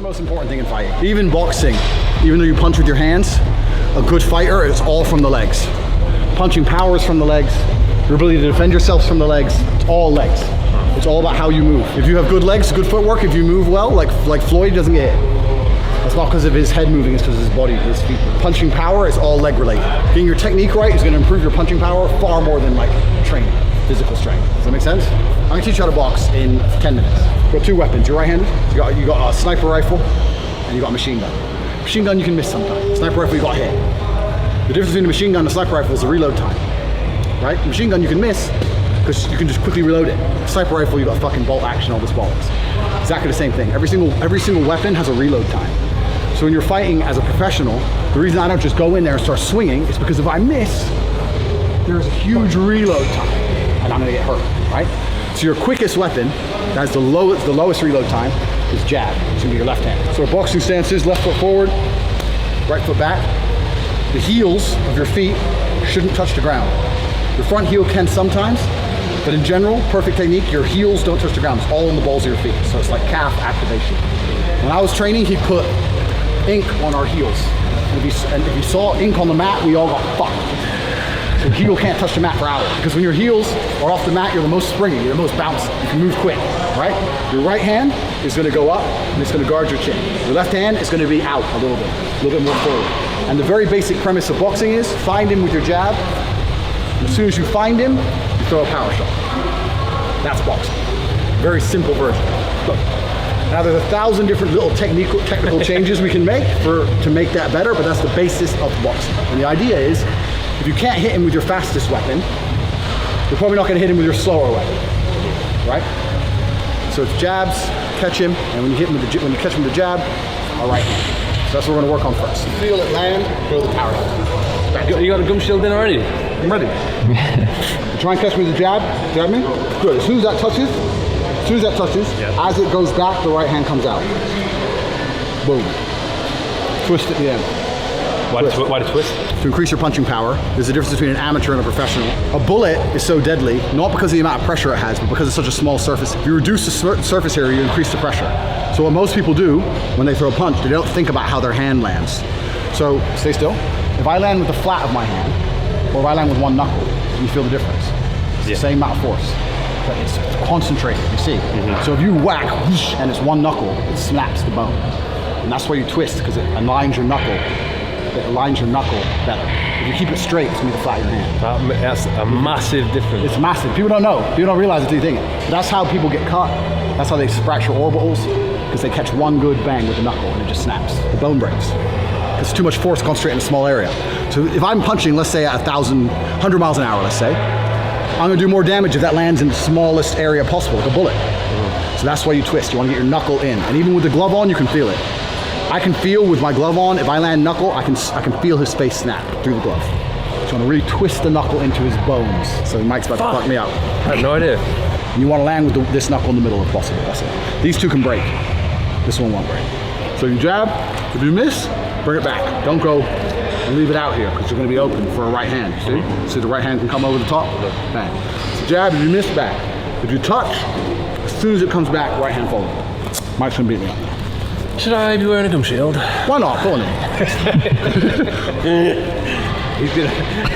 most important thing in fighting. Even boxing, even though you punch with your hands, a good fighter is all from the legs. Punching power is from the legs. Your ability to defend yourself is from the legs. It's all legs. It's all about how you move. If you have good legs, good footwork, if you move well, like Floyd doesn't get hit. That's not because of his head moving, it's because of his body, his feet. Punching power is all leg related. Getting your technique right is going to improve your punching power far more than like training, physical strength. Does that make sense? I'm going to teach you how to box in 10 minutes. You've got two weapons. You're right-handed. You got a sniper rifle and you got a machine gun. Machine gun you can miss sometimes. Sniper rifle you got hit. The difference between a machine gun and a sniper rifle is the reload time. Right? The machine gun you can miss because you can just quickly reload it. Sniper rifle you got fucking bolt action, all this bollocks. Exactly the same thing. Every single weapon has a reload time. So when you're fighting as a professional, the reason I don't just go in there and start swinging is because if I miss, there's a huge reload time and I'm gonna get hurt, right? So your quickest weapon, that has the lowest reload time, is jab. It's gonna be your left hand. So our boxing stance is left foot forward, right foot back. The heels of your feet shouldn't touch the ground. Your front heel can sometimes, but in general, perfect technique, your heels don't touch the ground. It's all in the balls of your feet. So it's like calf activation. When I was training, he put ink on our heels. And if you saw ink on the mat, we all got fucked. So heel can't touch the mat for hours. Because when your heels are off the mat, you're the most springy, you're the most bouncy. You can move quick, right? Your right hand is gonna go up and it's gonna guard your chin. Your left hand is gonna be out a little bit more forward. And the very basic premise of boxing is find him with your jab. As soon as you find him, you throw a power shot. That's boxing. Very simple version. Look. Now there's 1,000 different little technical changes we can make to make that better, but that's the basis of boxing. And the idea is, if you can't hit him with your fastest weapon, you're probably not going to hit him with your slower weapon, right? So it's jabs, catch him, and when you catch him with the jab, all right hand. So that's what we're going to work on first. Feel it land, throw the power shot. You got a gum shield in already? I'm ready. Try and catch me with the jab. Jab me. Good. As soon as that touches, as it goes back, the right hand comes out. Boom. Twist at the end. Why the twist? To increase your punching power. There's a difference between an amateur and a professional. A bullet is so deadly, not because of the amount of pressure it has, but because it's such a small surface. If you reduce the surface area, you increase the pressure. So what most people do when they throw a punch, they don't think about how their hand lands. So stay still. If I land with the flat of my hand, or if I land with one knuckle, you feel the difference. It's the same amount of force. But it's concentrated, you see. So if you whack, whoosh, and it's one knuckle, it snaps the bone. And that's why you twist, because it aligns your knuckle. It aligns your knuckle better. If you keep it straight, it's gonna be the flat of your hand. That's a massive difference. It's massive. People don't know. People don't realize it until you think it. But that's how people get cut. That's how they fracture orbitals, because they catch one good bang with the knuckle and it just snaps. The bone breaks. It's too much force concentrated in a small area. So if I'm punching, let's say at 100 miles an hour, let's say, I'm gonna do more damage if that lands in the smallest area possible, like a bullet. So that's why you twist. You wanna get your knuckle in. And even with the glove on, you can feel it. I can feel with my glove on, if I land knuckle, I can feel his face snap through the glove. So you wanna really twist the knuckle into his bones. So Mike's about to fuck me out. I have no idea. And you wanna land with this knuckle in the middle if possible, that's it. These two can break. This one won't break. So you jab, if you miss, bring it back. Don't go and leave it out here because you're going to be open for a right hand, see? So the right hand can come over the top, bang. So jab, if you miss, back. If you touch, as soon as it comes back, right hand forward. Mike's going to beat me up. Should I be wearing a gum shield? Why not? Go on in. He's gonna,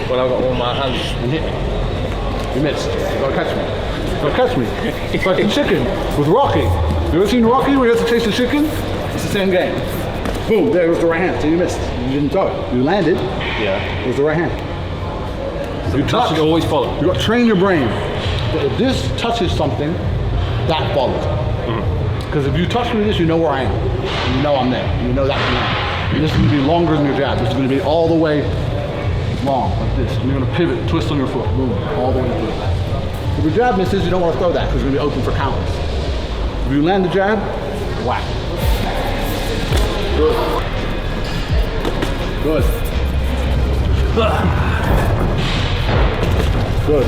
well, I've got one of my hands. And hit me. You missed. You got to catch me. You got to catch me. It's like the chicken with Rocky. You ever seen Rocky where you have to taste the chicken? It's the same game. Boom, there was the right hand, so you missed. You didn't throw it. You landed, it was the right hand. So you touch, always follow. You got to train your brain that if this touches something, that follows. Because if you touch me with this, you know where I am. And you know I'm there. And you know that can land. And this is going to be longer than your jab. This is going to be all the way long, like this. And you're going to pivot, twist on your foot, boom, all the way through. If your jab misses, you don't want to throw that because it's going to be open for counters. If you land the jab, whack. Good. Good. Good.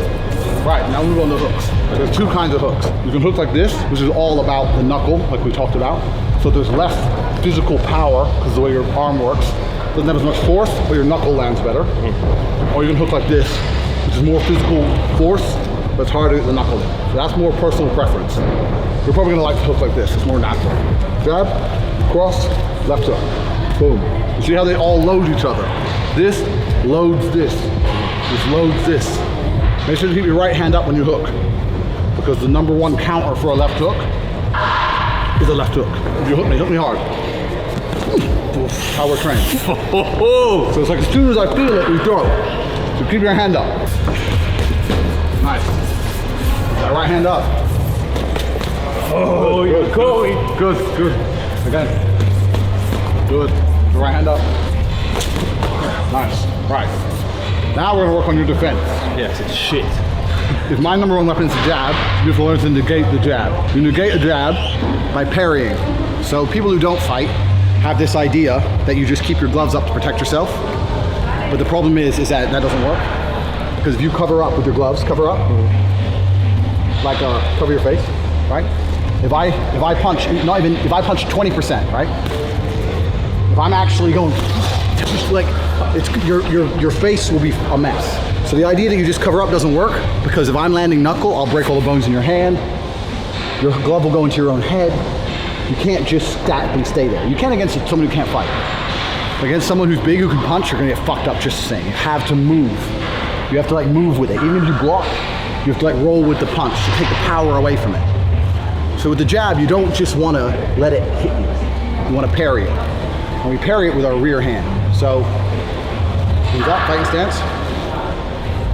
Right, now we move on to hooks. There's two kinds of hooks. You can hook like this, which is all about the knuckle, like we talked about. So there's less physical power, because of the way your arm works. Doesn't have as much force, but your knuckle lands better. Or you can hook like this, which is more physical force, but it's harder to get the knuckle in. So that's more personal preference. You're probably gonna like to hook like this, it's more natural. jab, cross, left hook. Boom. You see how they all load each other? This loads this. This loads this. Make sure to keep your right hand up when you hook, because the number one counter for a left hook is a left hook. If you hook me hard. How we're trained. So it's like as soon as I feel it, we throw. So keep your hand up. Nice. That right hand up. Oh, you're going. Good, good. Again. Good. The right hand up. Nice. Right. Now we're gonna work on your defense. Yes, it's shit. If my number one weapon is the jab, you have to learn to negate the jab. You negate a jab by parrying. So people who don't fight have this idea that you just keep your gloves up to protect yourself. But the problem is that doesn't work. Because if you cover up with your gloves, cover up, like cover your face, right? If I punch, not even, if I punch 20%, right? If I'm actually going, just like, it's your face will be a mess. So the idea that you just cover up doesn't work, because if I'm landing knuckle, I'll break all the bones in your hand. Your glove will go into your own head. You can't just statically stay there. You can against someone who can't fight. Against someone who's big, who can punch, you're gonna get fucked up just the same. You have to move. You have to like move with it. Even if you block, you have to like roll with the punch to take the power away from it. So with the jab, you don't just wanna let it hit you. You wanna parry it. And we parry it with our rear hand. So, hands up, fighting stance.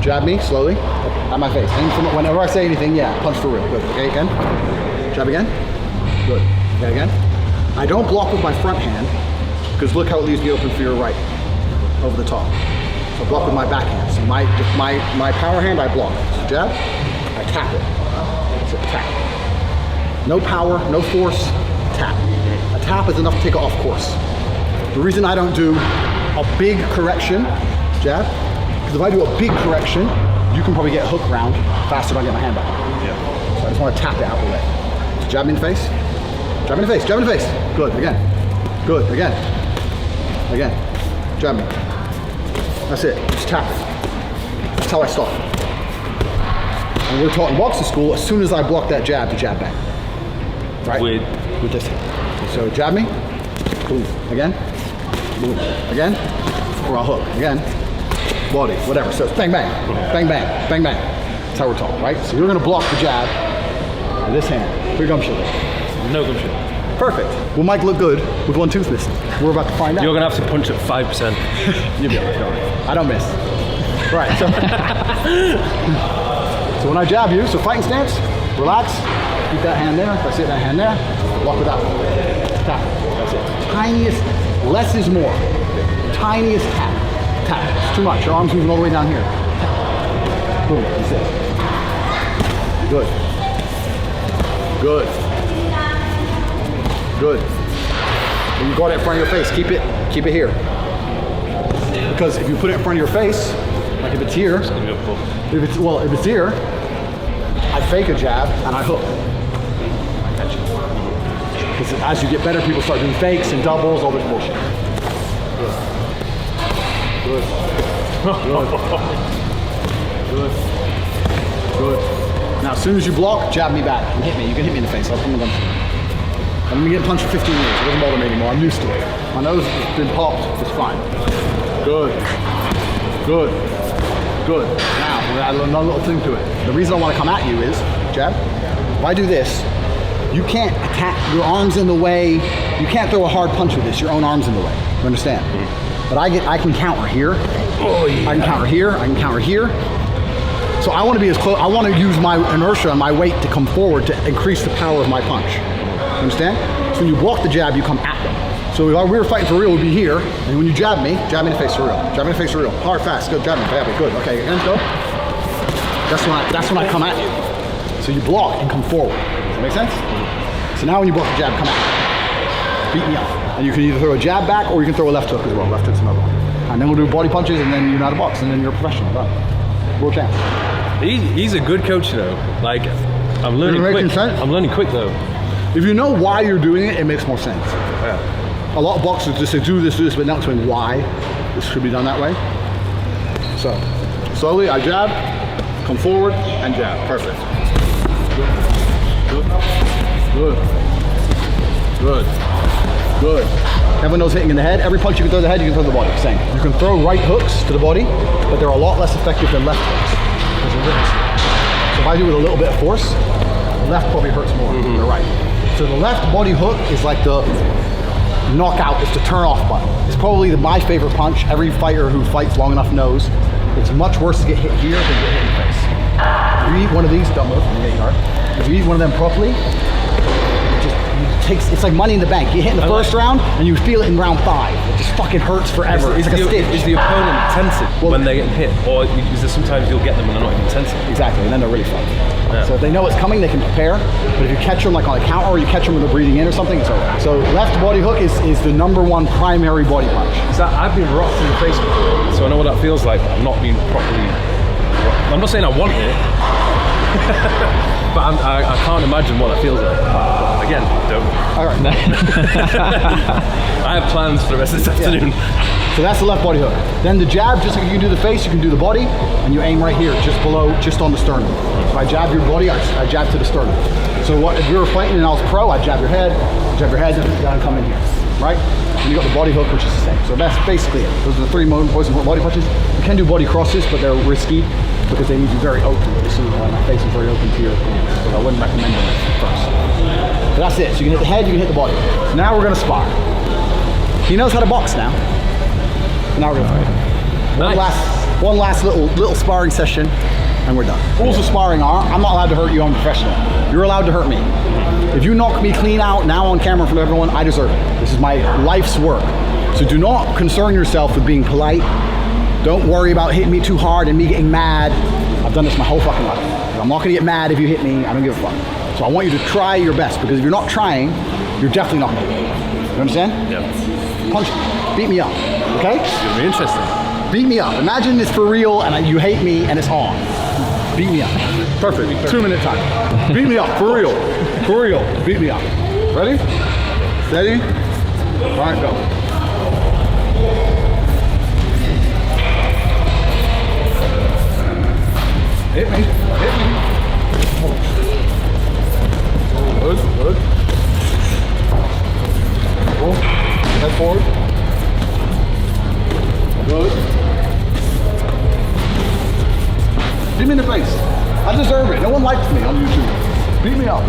Jab me slowly, at my face. Aim for, whenever I say anything, yeah, punch for real. Good, okay, again. Jab again. Good, okay, again. I don't block with my front hand, because look how it leaves me open for your right, over the top. So I block with my back hand. So my power hand, I block. So jab, I tap it. So tap. No power, no force, tap. A tap is enough to take it off course. The reason I don't do a big correction, jab, because if I do a big correction, you can probably get a hook round faster than I get my hand back. Yeah. So I just want to tap it out of the way. So jab me in the face, jab me in the face, jab me in the face. Good, again. Good, again. Again. Jab me. That's it, just tap it. That's how I start. And we're taught in boxing school, as soon as I block that jab, to jab back. Right? With this hand. So jab me, boom, again, boom, again, or I'll hook, again, body, whatever. So it's bang, bang, bang, bang, bang, bang. That's how we're taught, right? So you're gonna block the jab with this hand, for your gum shield. No gum shield. Perfect. Will Mike look good with one tooth missing? We're about to find out. You're gonna have to punch at 5%. You'll be all right, don't worry. I don't miss. Right, so, so when I jab you, so fighting stance, relax, keep that hand there, that's it, that hand there, block with that one. Tap, that's it. Tiniest, less is more. Tiniest tap, tap. It's too much, your arm's moving all the way down here. Tap. Boom, that's it. Good. Good. Good. When you got it in front of your face, keep it here. Because if you put it in front of your face, like if it's here, if it's here, I fake a jab and I hook. I catch it. Because as you get better, people start doing fakes and doubles, all this bullshit. Good. Good. Good. Good. Now, as soon as you block, jab me back and hit me. You can hit me in the face. I'll come and I've been getting punched for 15 years. It doesn't bother me anymore. I'm used to it. My nose has been popped. It's fine. Good. Good. Good. Now, we're gonna add another little thing to it. The reason I want to come at you is, jab, if I do this, you can't attack, your arm's in the way. You can't throw a hard punch with this. Your own arm's in the way. You understand? But I can counter here. Oh, yeah. I can counter here. I can counter here. So I want to be as close. I want to use my inertia and my weight to come forward to increase the power of my punch. You understand? So when you block the jab, you come at them. So if we were fighting for real, we'd be here. And when you jab me in the face for real. Jab me in the face for real. Hard, fast, good, jab me, good. Okay, hands go. That's when I come at you. So you block and come forward. Does that make sense? So now when you block the jab, come at me. Beat me up. And you can either throw a jab back or you can throw a left hook as well. Left hook's another one. And then we'll do body punches and then you know how to box and then you're a professional. Done. World champ. He's a good coach though. Like, I'm learning quick. I'm learning quick though. If you know why you're doing it, it makes more sense. Yeah. A lot of boxers just say do this, but not explain why this should be done that way. So, slowly I jab, come forward, and jab. Perfect. Good. Good. Good. Good. Everyone knows hitting in the head. Every punch you can throw the head, you can throw the body. Same. You can throw right hooks to the body, but they're a lot less effective than left hooks. So if I do it with a little bit of force, the left probably hurts more than the right. So the left body hook is like the knockout, it's the turn off button. It's probably my favorite punch. Every fighter who fights long enough knows it's much worse to get hit here than get hit in the face. If you eat one of these, don't move, if you eat one of them properly, it's like money in the bank. You hit in the first round and you feel it in round 5. It just fucking hurts forever. It's like a stitch. Is the opponent tensive when they're getting hit? Or is there sometimes you'll get them when they're not even tensive? Exactly, and then they're really fun. Yeah. So if they know it's coming, they can prepare. But if you catch them like on a counter or you catch them when they're breathing in or something, it's over. So left body hook is the #1 primary body punch. I've been rocked in the face before, so I know what that feels like. I'm not being properly... I'm not saying I want it. But I can't imagine what it feels like. Again, don't. All right. I have plans for the rest of this afternoon. So that's the left body hook. Then the jab, just like you can do the face, you can do the body, and you aim right here, just below, just on the sternum. If I jab your body, I jab to the sternum. So if you were fighting and I was pro, I'd jab your head, and come in here, right? And you got the body hook, which is the same. So that's basically it. Those are the 3 most important body punches. You can do body crosses, but they're risky because they need you very open. You see my face is very open to your hands, so I wouldn't recommend them first. So that's it. So you can hit the head, you can hit the body. So now we're gonna spar. He knows how to box now. So now we're gonna fight. One last little sparring session, and we're done. Rules of sparring are: I'm not allowed to hurt you. I'm a professional. You're allowed to hurt me. If you knock me clean out now on camera in front of everyone, I deserve it. This is my life's work. So do not concern yourself with being polite. Don't worry about hitting me too hard and me getting mad. I've done this my whole fucking life. I'm not gonna get mad if you hit me. I don't give a fuck. So I want you to try your best, because if you're not trying, you're definitely not gonna win. You understand? Yeah. Punch me. Beat me up. Okay? It's gonna be interesting. Beat me up. Imagine it's for real and you hate me and it's on. Beat me up. Perfect. 2-minute time. Beat me up. For real. For real. Beat me up. Ready? Steady? All right, go. Hit me. Hit me. Good. Good. Roll. Head forward. Good. Beat me in the face. I deserve it. No one likes me on YouTube. Beat me up.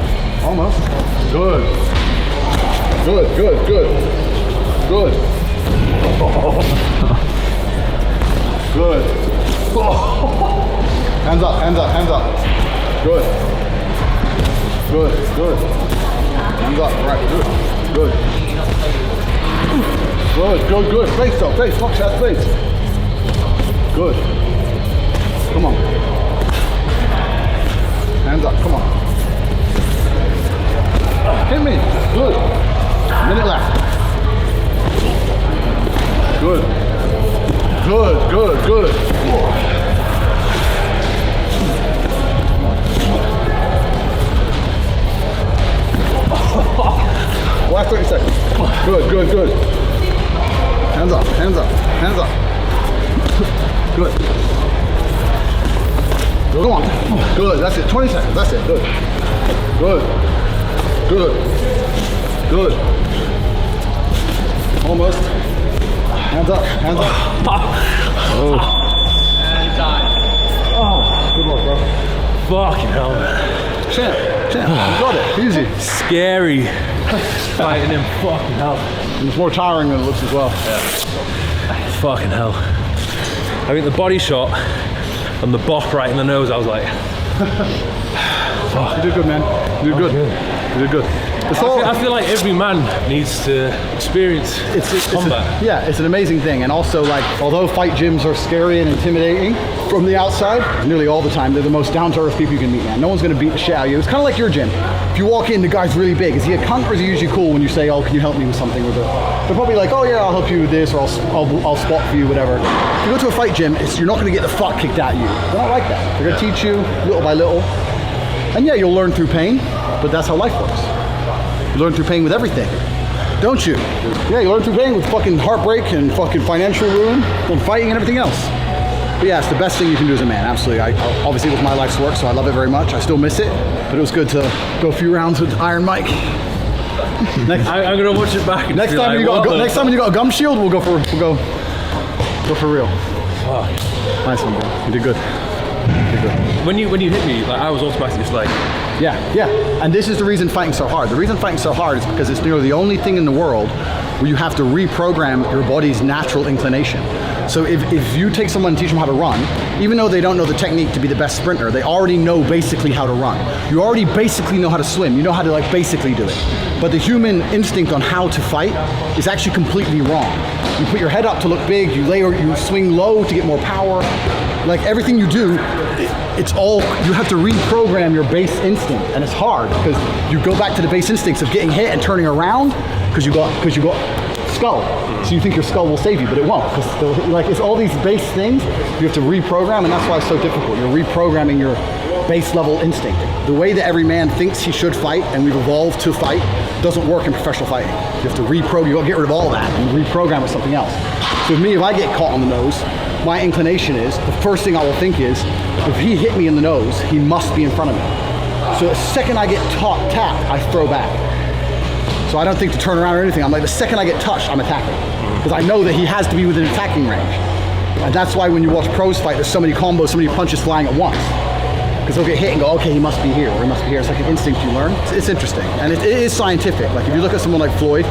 Almost. Good. Good, good, good. Good. Good. Hands up, hands up, hands up. Good. Good, good. Hands up, right, good. Good. Good, good, good. Face though, face. Watch that face. Good. Come on. Hands up, come on. Hit me. Good. Minute left. Good. Good, good, good. Last 30 seconds. Good, good, good. Hands up, hands up, hands up. Good. Come on. Good, that's it. 20 seconds, that's it. Good. Good. Good. Good. Almost. Hands up, hands up. Oh. And time. Oh, good luck, bro. Fucking hell. Champ, you got it. Easy. Scary. Fighting him. Fucking hell. And it's more tiring than it looks as well. Yeah. Fucking hell. I think the body shot and the bop right in the nose, I was like, fuck. You did good, man. You did good. You did good. I feel like every man needs to experience combat. It's an amazing thing. And also, like, although fight gyms are scary and intimidating from the outside, nearly all the time, they're the most down-to-earth people you can meet, man. No one's gonna beat the shit out of you. It's kind of like your gym. If you walk in, the guy's really big. Is he a cunt, or is he usually cool when you say, oh, can you help me with something? They're probably like, oh yeah, I'll help you with this, or I'll spot for you, whatever. If you go to a fight gym, you're not gonna get the fuck kicked at you. They're not like that. They're gonna teach you little by little. And yeah, you'll learn through pain, but that's how life works. You learn through pain with everything, don't you? Yeah, you learn through pain with fucking heartbreak and fucking financial ruin and fighting and everything else. But yeah, it's the best thing you can do as a man, absolutely. Obviously it was my life's work, so I love it very much. I still miss it, but it was good to go a few rounds with Iron Mike. I'm gonna watch it back. Next time when you got a gum shield, we'll go for real. Fuck. Nice one, bro. You did good. When you hit me, like I was automatically just like. Yeah. And this is the reason fighting's so hard. The reason fighting's so hard is because it's nearly the only thing in the world where you have to reprogram your body's natural inclination. So if you take someone and teach them how to run, even though they don't know the technique to be the best sprinter, they already know basically how to run. You already basically know how to swim. You know how to like basically do it. But the human instinct on how to fight is actually completely wrong. You put your head up to look big, you swing low to get more power. Like everything you do, it's all, you have to reprogram your base instinct, and it's hard because you go back to the base instincts of getting hit and turning around because you got skull. So you think your skull will save you, but it won't. Like it's all these base things you have to reprogram, and that's why it's so difficult. You're reprogramming your base level instinct. The way that every man thinks he should fight, and we've evolved to fight, doesn't work in professional fighting. You have to reprogram, you got to get rid of all that and reprogram with something else. So with me, if I get caught on the nose, my inclination is, the first thing I will think is, if he hit me in the nose, he must be in front of me. So the second I get tapped, I throw back. So I don't think to turn around or anything. I'm like, the second I get touched, I'm attacking. Because I know that he has to be within attacking range. And that's why when you watch pros fight, there's so many combos, so many punches flying at once. Because they'll get hit and go, okay, he must be here, or he must be here. It's like an instinct you learn. It's interesting, and it is scientific. Like if you look at someone like Floyd,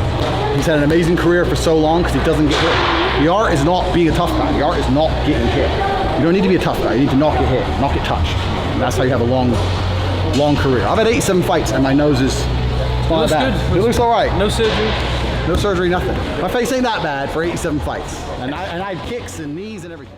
he's had an amazing career for so long because he doesn't get hit. The art is not being a tough guy. The art is not getting hit. You don't need to be a tough guy. You need to not get hit, not get touched. And that's how you have a long career. I've had 87 fights, and my nose is not that bad. It looks all right. No surgery? No surgery, nothing. My face ain't that bad for 87 fights. And I had kicks and knees and everything.